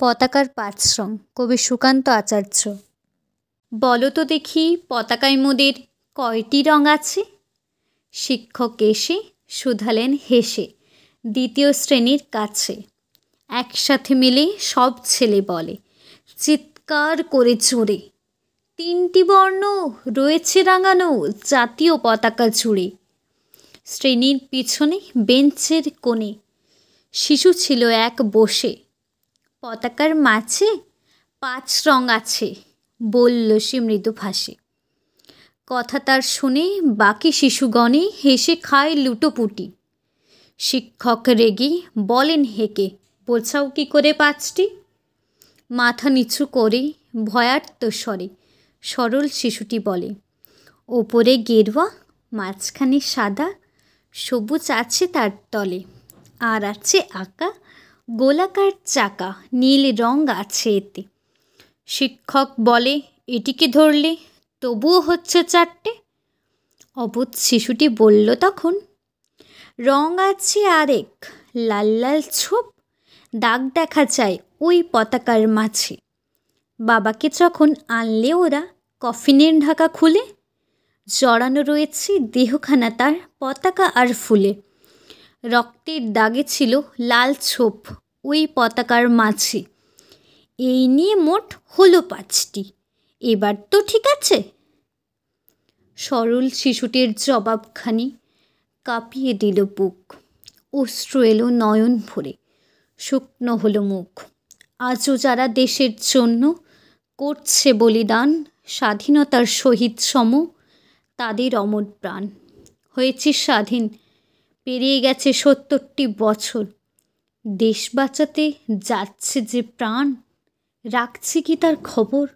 পতাকার ৫ রং, কবি সুকান্ত আচার্য। বলো তো দেখি পতাকায় মোদের কয়টি রং আছে? শিক্ষক এসে শুধালেন হেসে দ্বিতীয় শ্রেণীর কাছে। একসাথে মিলে সব ছেলে বলে চিৎকার করে জোরে, ৩টি বর্ণ রয়েছে রাঙানো জাতীয় পতাকা জুড়ে। শ্রেণীর পিছনে বেঞ্চের কোণে শিশু ছিল এক বসে। পতাকার মাঝে ৫ রং আছে, বলল সে মৃদু ভাষে। কথা তার শুনে বাকি শিশুগণে হেসে খায় লুটোপুটি। শিক্ষক রেগে বলেন হেঁকে, বোঝাও কি করে ৫টি? মাথা নিচু করে ভয়ার্ত স্বরে সরল শিশুটি বলে, ওপরে গেরুয়া, মাঝখানে সাদা, সবুজ আছে তার তলে, আর আছে আঁকা গোলাকার চাকা, নীল রং আছে এতে। শিক্ষক বলে, এটিকে ধরলে তবুও হচ্ছে ৪টে। অবোধ শিশুটি বলল তখন, রং আছে আরেক, লাল লাল ছোপ, দাগ দেখা যায় ওই পতাকার মাঝে। বাবাকে যখন আনলে ওরা কফিনের ঢাকা খুলে, জড়ানো রয়েছে দেহখানা তার পতাকা আর ফুলে। রক্তের দাগে ছিল লাল ছোপ ওই পতাকার মাঝে। এই নিয়ে মোট হলো ৫টি, এবার তো ঠিক আছে? সরল শিশুটির জবাবখানি কাঁপিয়ে দিল বুক। অশ্রু এলো নয়ন ভরে, শুকনো হলো মুখ। আজও যারা দেশের জন্য করছে বলিদান, স্বাধীনতার শহীদ সম তাদের অমর প্রাণ। হয়েছে স্বাধীন, পেরিয়ে গেছে ৭০টি বছর। দেশ বাঁচাতে যাচ্ছে যে প্রাণ, রাখছে কি তার খবর?